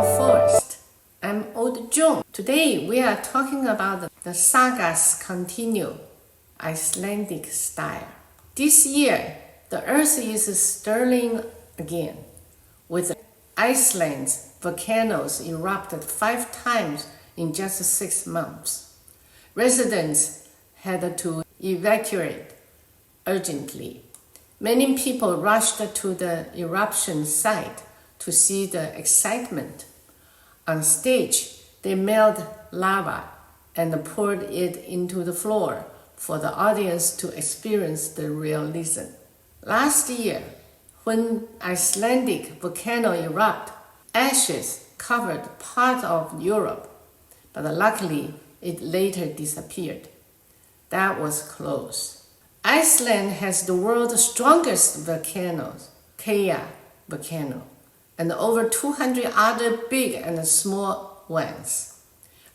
Ciao Forest. I'm Old John. Today we are talking about the Sagas continue, Icelandic style. This year, the earth is stirring again, with Iceland's volcanoes erupted 5 times in just 6 months. Residents had to evacuate urgently. Many people rushed to the eruption site to see the excitement. On stage, they melted lava and poured it into the floor for the audience to experience the realism. Last year, when Icelandic volcano erupted, ashes covered part of Europe, but luckily it later disappeared. That was close. Iceland has the world's strongest volcanoes, Kea volcano, and over 200 other big and small ones.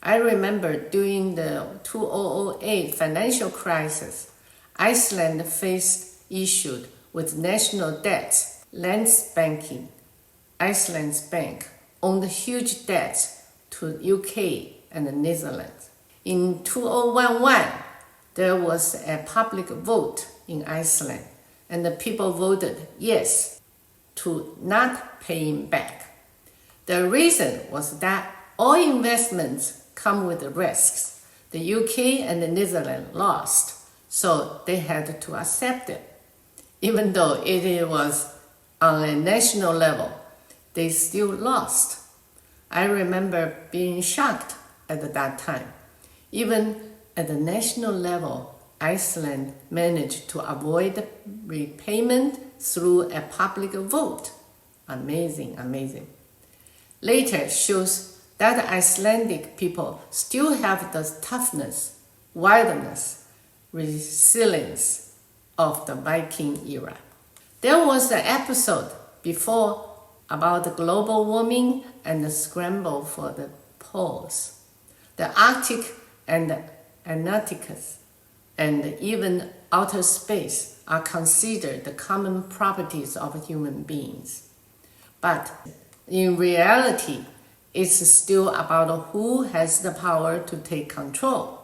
I remember during the 2008 financial crisis, Iceland faced issues with national debts. Landsbanki, Iceland's bank, owned huge debts to UK and the Netherlands. In 2011, there was a public vote in Iceland, and the people voted yes to not paying back. The reason was that all investments come with risks. The UK and the Netherlands lost, so they had to accept it. Even though it was on a national level, they still lost. I remember being shocked at that time. Even at the national level, Iceland managed to avoid repayment through a public vote. Amazing, amazing. Later shows that Icelandic people still have the toughness, wildness, resilience of the Viking era. There was an episode before about global warming and the scramble for the poles. The Arctic and the Antarctica and even outer space are considered the common properties of human beings. But in reality, it's still about who has the power to take control.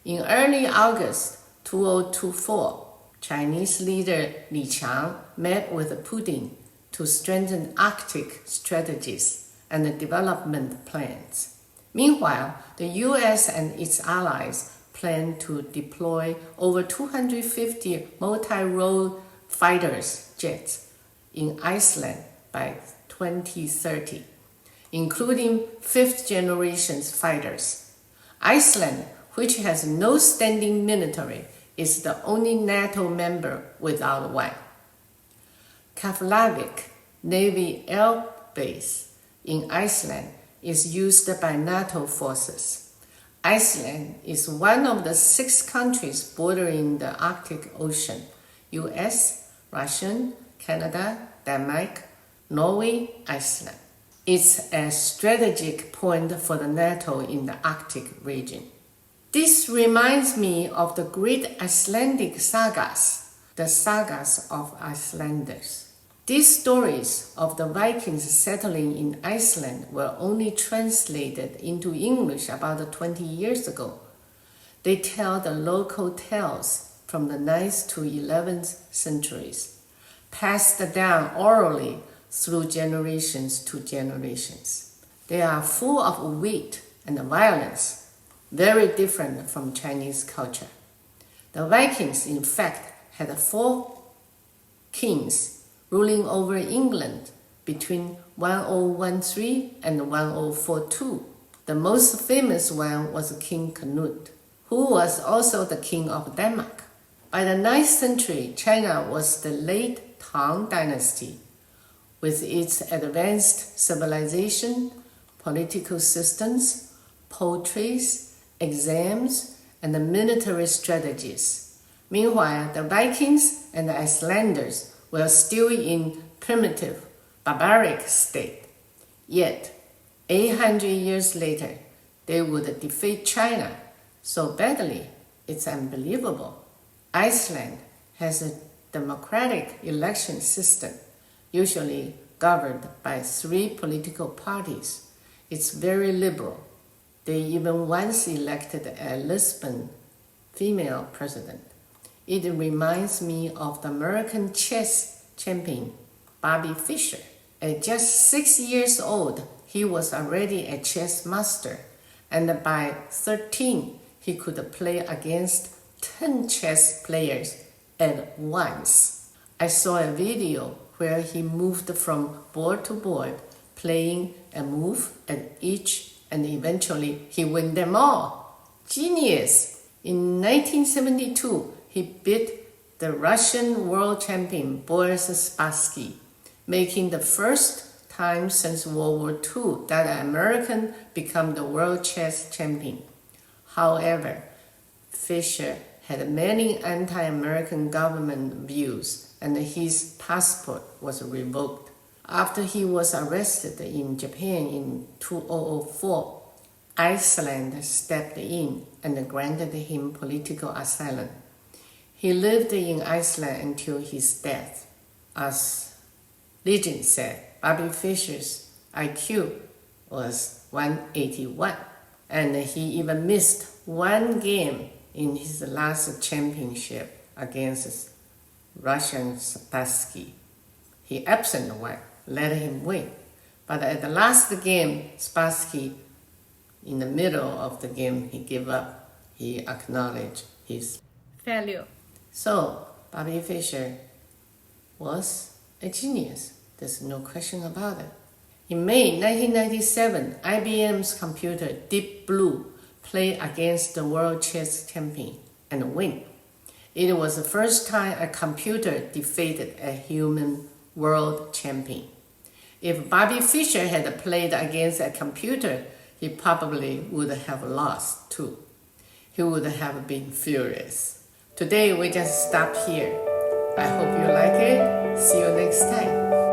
In early August 2024, Chinese leader Li Qiang met with Putin to strengthen Arctic strategies and development plans. Meanwhile, the US and its allies plan to deploy over 250 multi-role fighters jets in Iceland by 2030, including 5th-generation fighters. Iceland, which has no standing military, is the only NATO member without one. Keflavik Navy Air Base in Iceland is used by NATO forces. Iceland is one of the 6 countries bordering the Arctic Ocean: US, Russia, Canada, Denmark, Norway, Iceland. It's a strategic point for the NATO in the Arctic region. This reminds me of the great Icelandic sagas, the Sagas of Icelanders. These stories of the Vikings settling in Iceland were only translated into English about 20 years ago. They tell the local tales from the 9th to 11th centuries, passed down orally through generations to generations. They are full of wit and violence, very different from Chinese culture. The Vikings, in fact, had 4 kings ruling over England between 1013 and 1042. The most famous one was King Canute, who was also the king of Denmark. By the 9th century, China was the late Tang dynasty, with its advanced civilization, political systems, poetries, exams, and military strategies. Meanwhile, the Vikings and the Icelanders were still in primitive, barbaric state. Yet, 800 years later, they would defeat China so badly, it's unbelievable. Iceland has a democratic election system, usually governed by 3 political parties. It's very liberal. They even once elected a lesbian female president. It reminds me of the American chess champion Bobby Fischer. At just 6 years old, he was already a chess master, and by 13, he could play against 10 chess players at once. I saw a video where he moved from board to board, playing a move at each, and eventually he won them all. Genius! In 1972, he beat the Russian world champion Boris Spassky, making the first time since World War II that an American became the world chess champion. However, Fischer had many anti-American government views, and his passport was revoked. After he was arrested in Japan in 2004, Iceland stepped in and granted him political asylum. He lived in Iceland until his death. As legend said, Bobby Fischer's IQ was 181, and he even missed one game in his last championship against Russian Spassky. He absent one, let him win. But at the last game, Spassky, in the middle of the game, he gave up. He acknowledged his failure. So, Bobby Fischer was a genius. There's no question about it. In May 1997, IBM's computer Deep Blue played against the world chess champion and win. It was the first time a computer defeated a human world champion. If Bobby Fischer had played against a computer, he probably would have lost too. He would have been furious. Today we just stop here. I hope you like it. See you next time.